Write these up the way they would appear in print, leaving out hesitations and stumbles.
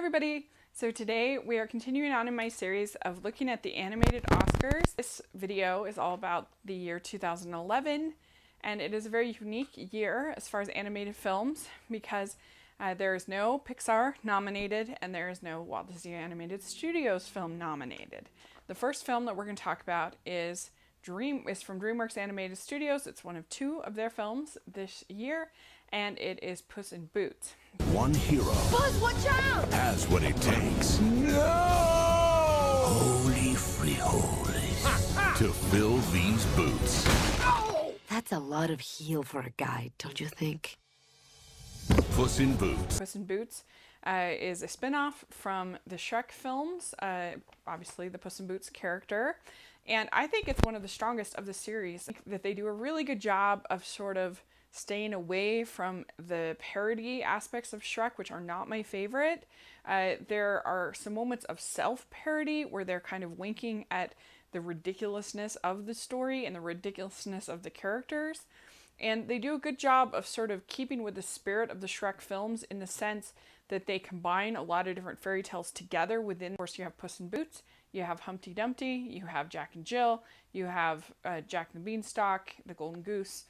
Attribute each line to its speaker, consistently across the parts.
Speaker 1: everybody! So today we are continuing on in my series of looking at the animated Oscars. This video is all about the year 2011, and it is a very unique year as far as animated films because there is no Pixar nominated and there is no Walt Disney Animated Studios film nominated. The first film that we're going to talk about is from DreamWorks Animated Studios. It's one of two of their films this year, and it is Puss in Boots.
Speaker 2: One hero
Speaker 3: Buzz, watch out!
Speaker 2: has what it takes. No! Holy frijoles. To fill these boots.
Speaker 3: That's a lot of heel for a guy, don't you think?
Speaker 2: Puss in Boots.
Speaker 1: Puss in Boots is a spin-off from the Shrek films, obviously the Puss in Boots character. And I think it's one of the strongest of the series. That they do a really good job of sort of staying away from the parody aspects of Shrek, which are not my favorite. There are some moments of self-parody where they're kind of winking at the ridiculousness of the story and the ridiculousness of the characters. And they do a good job of sort of keeping with the spirit of the Shrek films in the sense that they combine a lot of different fairy tales together within. Of course, you have Puss in Boots, you have Humpty Dumpty, you have Jack and Jill, you have Jack and the Beanstalk, the Golden Goose.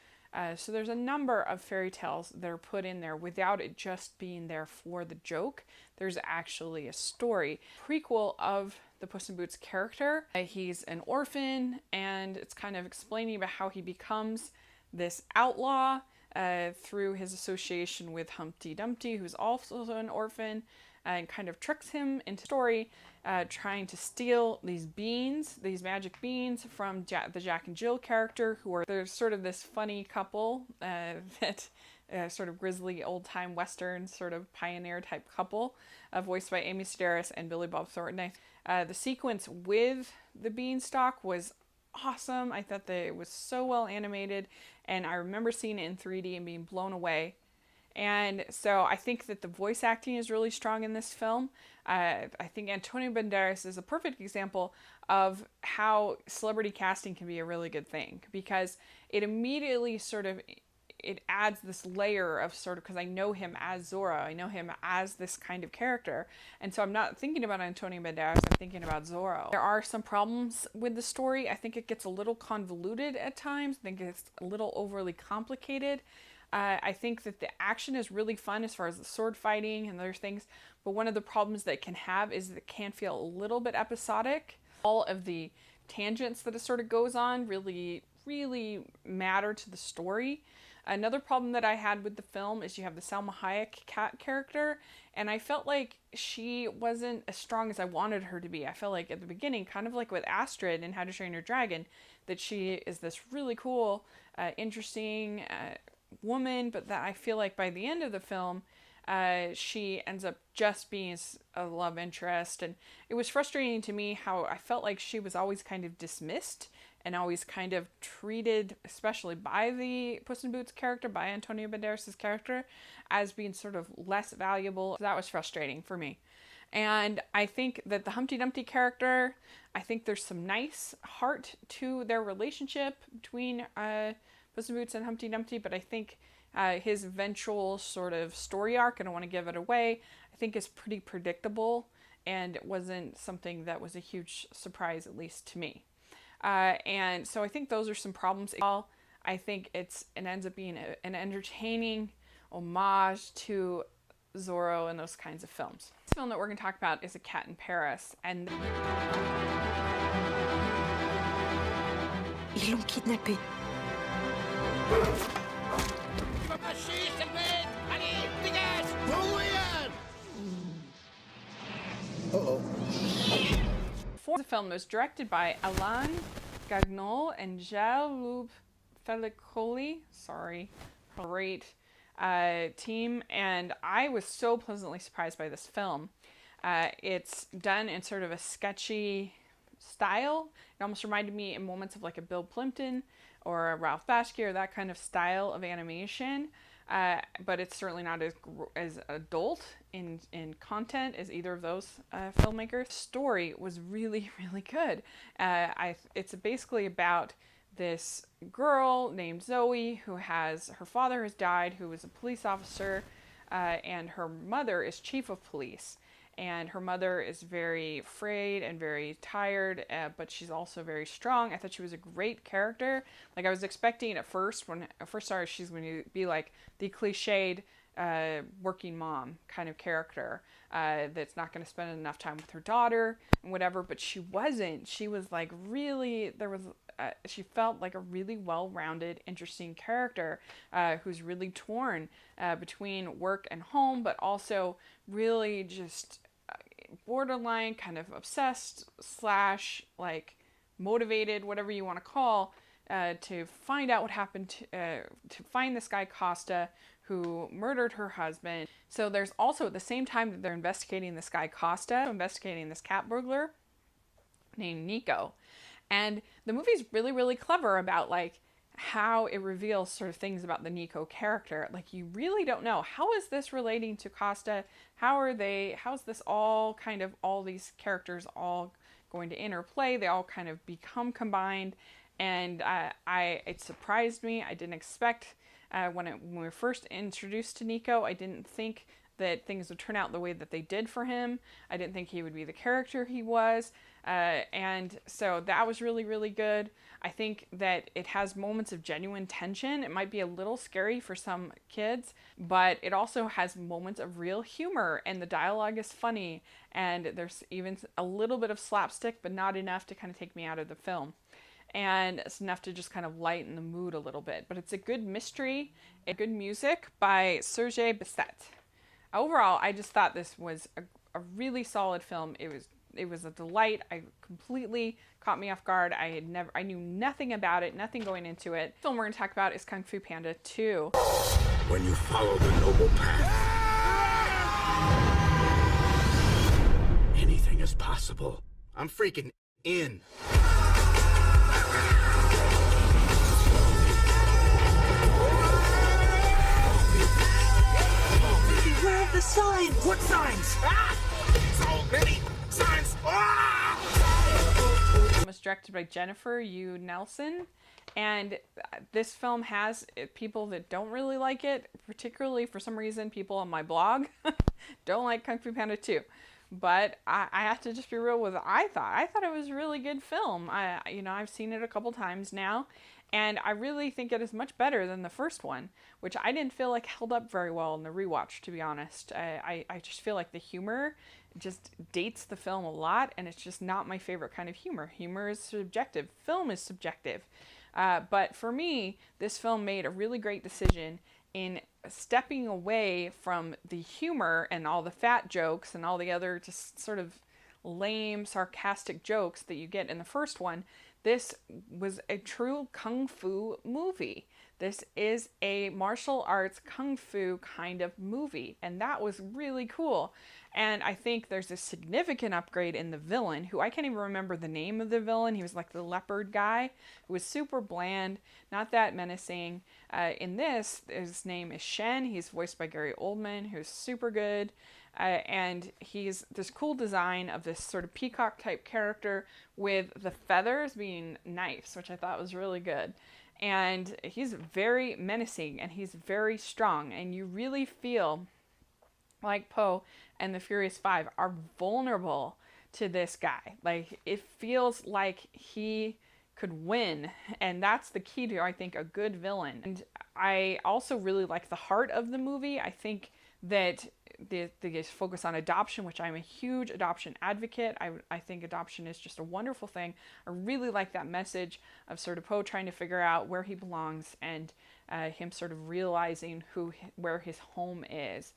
Speaker 1: So there's a number of fairy tales that are put in there without it just being there for the joke. There's actually a story. Prequel of the Puss in Boots character. He's an orphan, and it's kind of explaining about how he becomes this outlaw through his association with Humpty Dumpty, who's also an orphan, and kind of tricks him into story, trying to steal these beans, these magic beans from the Jack and Jill character, they're sort of this funny couple that sort of grisly old-time Western sort of pioneer type couple, voiced by Amy Sedaris and Billy Bob Thornton. The sequence with the beanstalk was awesome. I thought that it was so well animated, and I remember seeing it in 3D and being blown away. And so I think that the voice acting is really strong in this film. I think Antonio Banderas is a perfect example of how celebrity casting can be a really good thing, because it immediately it adds this layer of because I know him as Zorro, I know him as this kind of character, and so I'm not thinking about Antonio Banderas, I'm thinking about Zorro. There are some problems with the story. I think it gets a little convoluted at times. I think it's a little overly complicated. I think that the action is really fun as far as the sword fighting and other things, but one of the problems that it can have is that it can feel a little bit episodic. All of the tangents that it sort of goes on really matter to the story. Another problem that I had with the film is you have the Salma Hayek cat character, and I felt like she wasn't as strong as I wanted her to be. I felt like at the beginning, kind of like with Astrid in How to Train Your Dragon, that she is this really cool, interesting woman, but that I feel like by the end of the film, she ends up just being a love interest, and it was frustrating to me how I felt like she was always kind of dismissed and always kind of treated, especially by the Puss in Boots character, by Antonio Banderas' character, as being sort of less valuable. So that was frustrating for me. And I think that the Humpty Dumpty character, I think there's some nice heart to their relationship between Puss in Boots and Humpty Dumpty, but I think his eventual sort of story arc, I don't want to give it away, I think is pretty predictable, and it wasn't something that was a huge surprise, at least to me. And so I think those are some problems. I think it ends up being an entertaining homage to Zorro and those kinds of films. This film that we're going to talk about is A Cat in Paris, and
Speaker 3: Ils l'ont kidnappé.
Speaker 1: The film was directed by Alain Gagnon and Jean-Luc Felicoli. Sorry. Great team, and I was so pleasantly surprised by this film. It's done in sort of a sketchy style. It almost reminded me in moments of like a Bill Plimpton or a Ralph Bakshi or that kind of style of animation. But it's certainly not as adult in content as either of those filmmakers. Story was really good. It's basically about this girl named Zoe who her father has died, who was a police officer, and her mother is chief of police. and her mother is very afraid and very tired, but she's also very strong. I thought she was a great character. Like, I was expecting at first, when I first started, she's going to be like the cliched working mom kind of character that's not going to spend enough time with her daughter and whatever, but she wasn't. She was like really, she felt like a really well-rounded, interesting character who's really torn between work and home, but also really just borderline kind of obsessed / like motivated, whatever you want to call, to find out what happened to find this guy Costa who murdered her husband. So there's also, at the same time that they're investigating this guy Costa, investigating this cat burglar named Nico. And the movie's really, really clever about like how it reveals sort of things about the Nico character. Like, you really don't know, how is this relating to Costa? How's this all kind of, all these characters all going to interplay? They all kind of become combined. And it surprised me. I didn't expect, when we were first introduced to Nico, I didn't think that things would turn out the way that they did for him. I didn't think he would be the character he was. And so that was really, really good. I think that it has moments of genuine tension. It might be a little scary for some kids, but it also has moments of real humor, and the dialogue is funny, and there's even a little bit of slapstick, but not enough to kind of take me out of the film. And it's enough to just kind of lighten the mood a little bit. But it's a good mystery, a good music by Serge Bisset. Overall, I just thought this was a really solid film. It was a delight. I completely caught me off guard. I knew nothing about it, nothing going into it. The film we're going to talk about is Kung Fu Panda 2.
Speaker 4: When you follow the noble path, anything is possible. I'm freaking in.
Speaker 3: Where are the signs?
Speaker 4: What signs? Ah! So many signs! Ah!
Speaker 1: It was directed by Jennifer Yu Nelson, and this film has people that don't really like it, particularly for some reason people on my blog don't like Kung Fu Panda 2. But I have to just be real with it. I thought it was a really good film. I've seen it a couple times now, and I really think it is much better than the first one, which I didn't feel like held up very well in the rewatch, to be honest. I just feel like the humor just dates the film a lot, and it's just not my favorite kind of humor. Humor is subjective. Film is subjective. But for me, this film made a really great decision in stepping away from the humor and all the fat jokes and all the other just sort of lame, sarcastic jokes that you get in the first one. This was a true kung fu movie. This is a martial arts kung fu kind of movie, and that was really cool. And I think there's a significant upgrade in the villain, who I can't even remember the name of the villain. He was like the leopard guy, who was super bland, not that menacing. In this, his name is Shen. He's voiced by Gary Oldman, who's super good. And he's this cool design of this sort of peacock type character with the feathers being knives, which I thought was really good. And he's very menacing, and he's very strong, and you really feel like Po and the Furious Five are vulnerable to this guy. Like, it feels like he could win, and that's the key to, I think, a good villain. And I also really like the heart of the movie. I think that the focus on adoption, which I'm a huge adoption advocate. I think adoption is just a wonderful thing. I really like that message of sort of Po trying to figure out where he belongs, and him sort of realizing where his home is.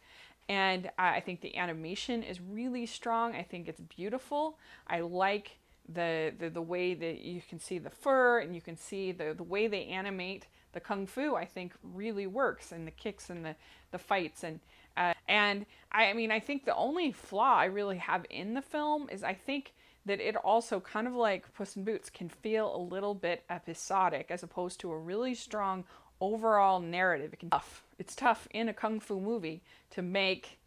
Speaker 1: And I think the animation is really strong. I think it's beautiful. I like the way that you can see the fur, and you can see the way they animate the kung fu. I think really works, and the kicks and the fights, and I mean, I think the only flaw I really have in the film is I think that it also, kind of like Puss in Boots, can feel a little bit episodic as opposed to a really strong overall narrative. It's tough in a kung fu movie to make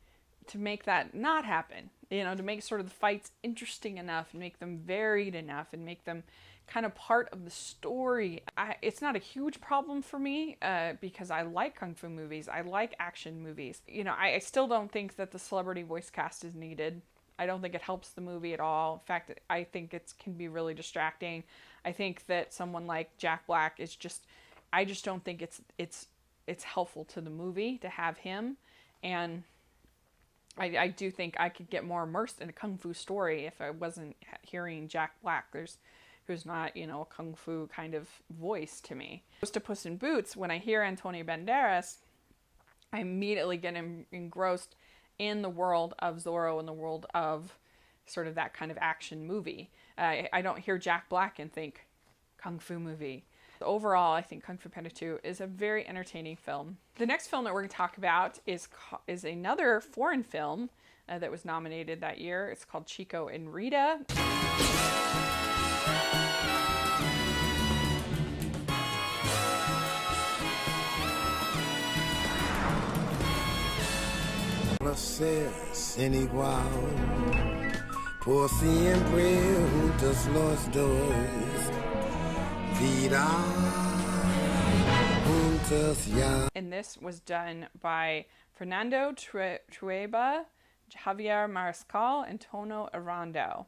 Speaker 1: that not happen. To make sort of the fights interesting enough, and make them varied enough, and make them kind of part of the story. It's not a huge problem for me because I like kung fu movies. I like action movies. I still don't think that the celebrity voice cast is needed. I don't think it helps the movie at all. In fact, I think it can be really distracting. I think that someone like Jack Black is just, I just don't think it's helpful to the movie to have him. And I do think I could get more immersed in a kung fu story if I wasn't hearing Jack Black. Who's not, you know, a kung fu kind of voice to me. Goes to Puss in Boots, when I hear Antonio Banderas, I immediately get engrossed in the world of Zorro and the world of sort of that kind of action movie. I don't hear Jack Black and think kung fu movie. Overall, I think Kung Fu Panda 2 is a very entertaining film. The next film that we're going to talk about is another foreign film that was nominated that year. It's called Chico and Rita.
Speaker 5: Sin igual, por siempre juntos los dos, vida juntos ya.
Speaker 1: And this was done by Fernando Trueba, Javier Mariscal, and Tono Arando.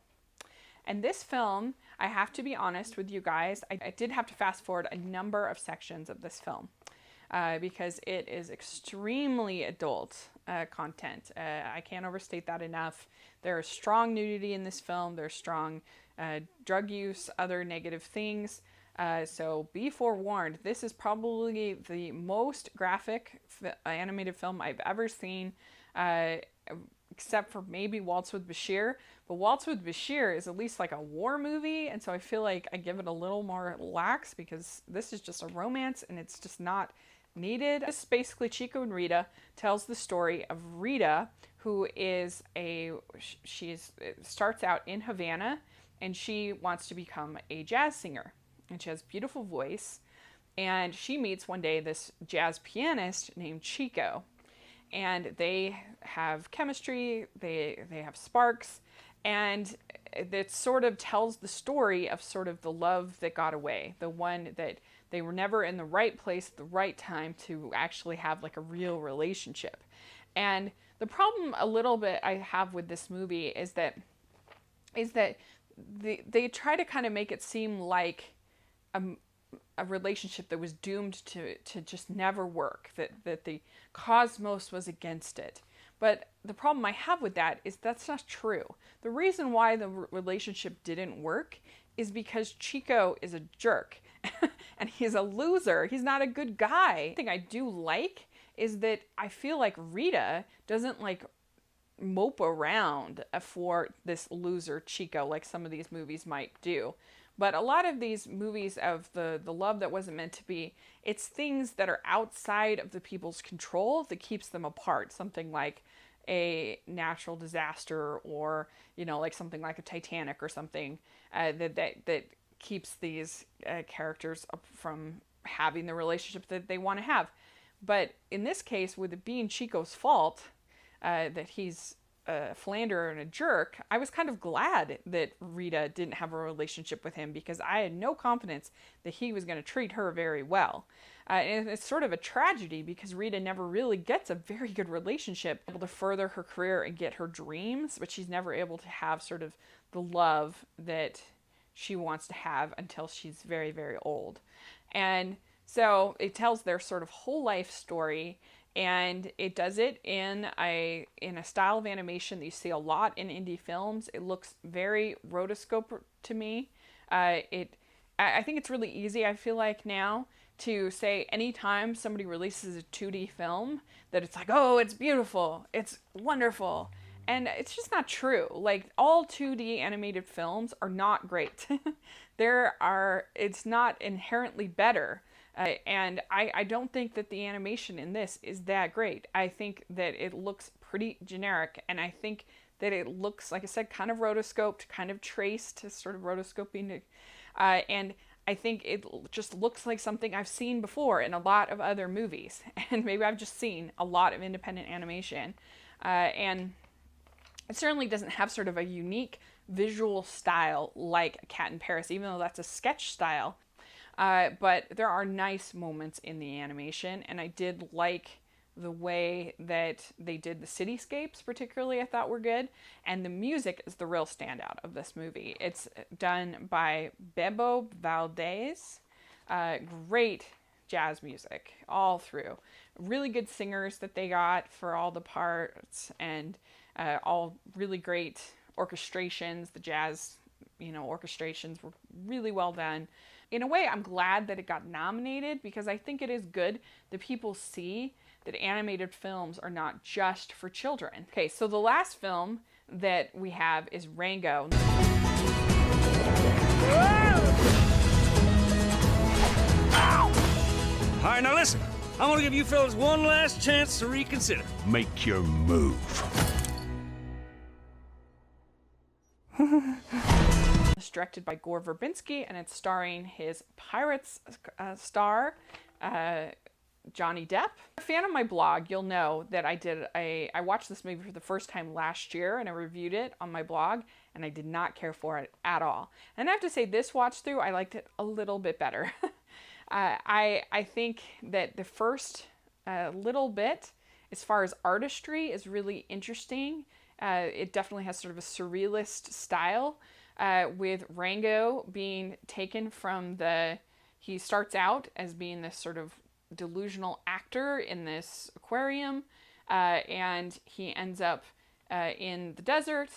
Speaker 1: And this film, I have to be honest with you guys, I did have to fast forward a number of sections of this film. Because it is extremely adult content. I can't overstate that enough. There is strong nudity in this film. There's strong drug use, other negative things. So be forewarned. This is probably the most graphic animated film I've ever seen, except for maybe Waltz with Bashir. But Waltz with Bashir is at least like a war movie, and so I feel like I give it a little more lax because this is just a romance and it's just not needed. This is basically Chico and Rita tells the story of Rita, who is starts out in Havana and she wants to become a jazz singer. And she has a beautiful voice. And she meets one day this jazz pianist named Chico. And they have chemistry, they have sparks, and it sort of tells the story of sort of the love that got away, the one that they were never in the right place at the right time to actually have like a real relationship. And the problem a little bit I have with this movie is that they try to kind of make it seem like a relationship that was doomed to just never work, that the cosmos was against it. But the problem I have with that is that's not true. The reason why the relationship didn't work is because Chico is a jerk and he's a loser. He's not a good guy. The thing I do like is that I feel like Rita doesn't like mope around for this loser Chico like some of these movies might do. But a lot of these movies of the love that wasn't meant to be, it's things that are outside of the people's control that keeps them apart. Something like a natural disaster, or, you know, like something like a Titanic or something that keeps these characters from having the relationship that they want to have. But in this case, with it being Chico's fault that he's a philanderer and a jerk, I was kind of glad that Rita didn't have a relationship with him because I had no confidence that he was going to treat her very well. And it's sort of a tragedy because Rita never really gets a very good relationship, able to further her career and get her dreams, but she's never able to have sort of the love that she wants to have until she's very, very old. And so it tells their sort of whole life story, and it does it in a style of animation that you see a lot in indie films. It looks very rotoscope to me. I think it's really easy, I feel like now, to say anytime somebody releases a 2D film that it's like, oh, it's beautiful, it's wonderful. And it's just not true. Like, all 2D animated films are not great. It's not inherently better. And I don't think that the animation in this is that great. I think that it looks pretty generic, and I think that it looks, like I said, kind of rotoscoped, kind of traced, sort of rotoscoping. And I think it just looks like something I've seen before in a lot of other movies. And maybe I've just seen a lot of independent animation. And it certainly doesn't have sort of a unique visual style like Cat in Paris, even though that's a sketch style. But there are nice moments in the animation, and I did like The way that they did the cityscapes, particularly, I thought were good. And the music is the real standout of this movie. It's done by Bebo Valdez. Great jazz music all through. Really good singers that they got for all the parts, and all really great orchestrations. The jazz, orchestrations were really well done. In a way, I'm glad that it got nominated, because I think it is good that people see that animated films are not just for children. Okay, so the last film that we have is Rango.
Speaker 6: All right, now listen. I'm gonna give you fellas one last chance to reconsider.
Speaker 2: Make your move.
Speaker 1: It's directed by Gore Verbinski, and it's starring his Pirates star, Johnny Depp. If you're a fan of my blog, you'll know that I watched this movie for the first time last year, and I reviewed it on my blog, and I did not care for it at all. And I have to say, this watch through, I liked it a little bit better. I think that the first little bit, as far as artistry, is really interesting. It definitely has sort of a surrealist style, with Rango being taken from he starts out as being this sort of delusional actor in this aquarium, and he ends up in the desert,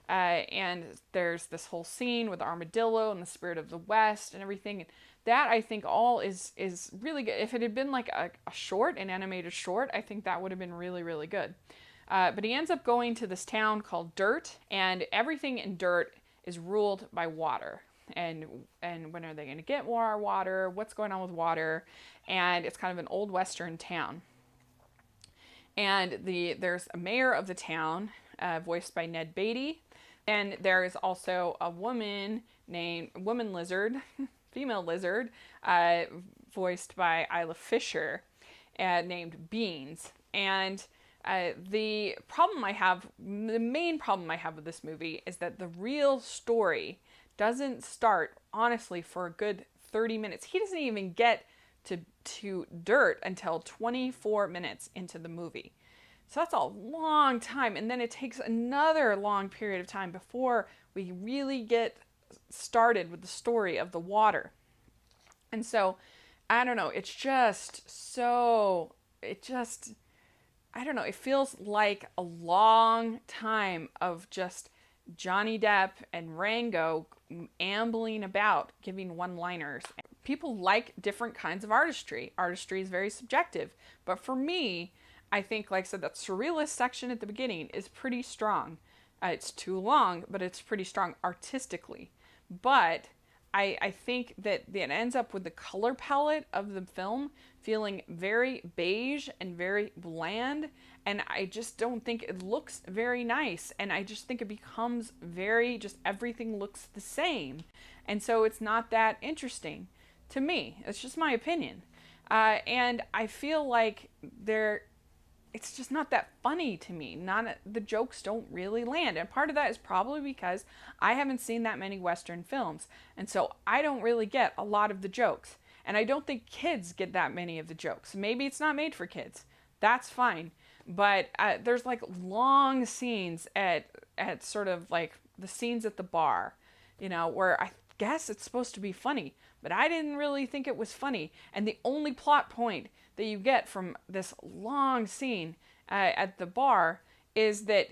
Speaker 1: and there's this whole scene with the armadillo and the spirit of the West and everything. That, I think, all is really good. If it had been like a short, an animated short, I think that would have been really, really good. But he ends up going to this town called Dirt, and everything in Dirt is ruled by water. And when are they going to get more water? What's going on with water? And it's kind of an old Western town. And there's a mayor of the town, voiced by Ned Beatty. And there is also a woman lizard, female lizard, voiced by Isla Fisher, named Beans. And the main problem I have with this movie is that the real story doesn't start, honestly, for a good 30 minutes. He doesn't even get to Dirt until 24 minutes into the movie. So that's a long time. And then it takes another long period of time before we really get started with the story of the water. And so, I don't know, it feels like a long time of just Johnny Depp and Rango ambling about, giving one-liners. People like different kinds of artistry. Artistry is very subjective. But for me, I think, like I said, that surrealist section at the beginning is pretty strong. It's too long, but it's pretty strong artistically. But I think that it ends up with the color palette of the film feeling very beige and very bland, and I just don't think it looks very nice, and I just think it becomes everything looks the same, and so it's not that interesting to me. It's just my opinion, and I feel like it's just not that funny to me. The jokes don't really land. And part of that is probably because I haven't seen that many Western films. And so I don't really get a lot of the jokes. And I don't think kids get that many of the jokes. Maybe it's not made for kids. That's fine. But there's like long scenes at sort of like the scenes at the bar, where I guess it's supposed to be funny. But I didn't really think it was funny. And the only plot point that you get from this long scene at the bar is that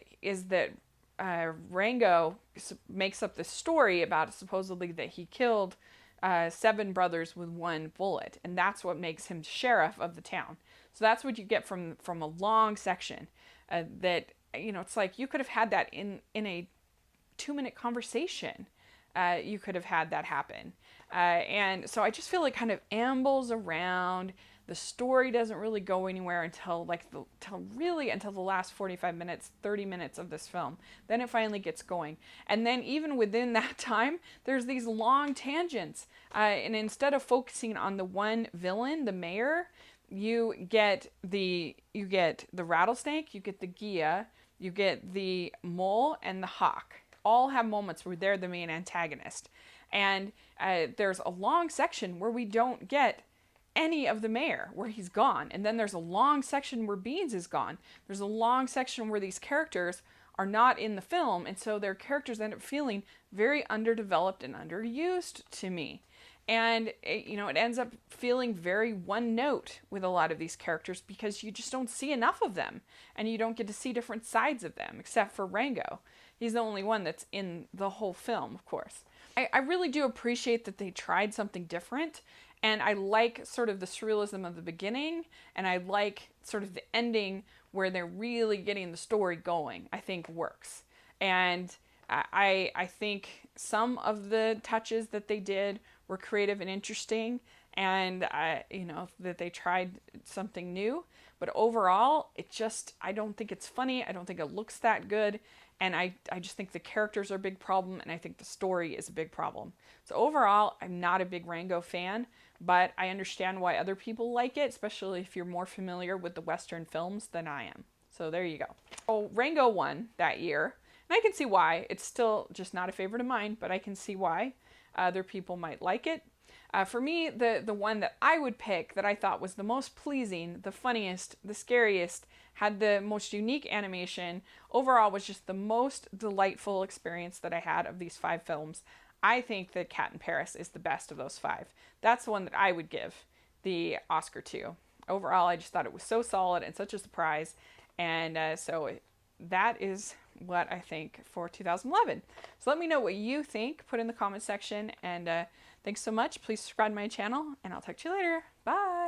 Speaker 1: Rango makes up this story about supposedly that he killed 7 brothers with 1 bullet, and that's what makes him sheriff of the town. So that's what you get from a long section. That it's like you could have had that in a 2-minute conversation. You could have had that happen, and so I just feel like kind of ambles around. The story doesn't really go anywhere until the last 45 minutes, 30 minutes of this film. Then it finally gets going. And then even within that time, there's these long tangents. And instead of focusing on the one villain, the mayor, you get the rattlesnake, you get the Gia, you get the mole, and the hawk. All have moments where they're the main antagonist. And there's a long section where we don't get any of the mayor where he's gone. And then there's a long section where Beans is gone. There's a long section where these characters are not in the film, and so their characters end up feeling very underdeveloped and underused to me. And it ends up feeling very one note with a lot of these characters because you just don't see enough of them, and you don't get to see different sides of them, except for Rango. He's the only one that's in the whole film, of course. I really do appreciate that they tried something different, and I like sort of the surrealism of the beginning, and I like sort of the ending where they're really getting the story going. I think works. And I think some of the touches that they did were creative and interesting, and that they tried something new. But overall, I don't think it's funny. I don't think it looks that good. And I just think the characters are a big problem, and I think the story is a big problem. So overall, I'm not a big Rango fan, but I understand why other people like it, especially if you're more familiar with the Western films than I am. So there you go. Oh, Rango won that year, and I can see why. It's still just not a favorite of mine, but I can see why other people might like it. For me, the one that I would pick that I thought was the most pleasing, the funniest, the scariest, had the most unique animation, overall was just the most delightful experience that I had of these 5 films. I think that Cat in Paris is the best of those 5. That's the one that I would give the Oscar to. Overall, I just thought it was so solid and such a surprise. And so that is what I think for 2011. So let me know what you think. Put in the comment section. And thanks so much. Please subscribe to my channel, and I'll talk to you later. Bye.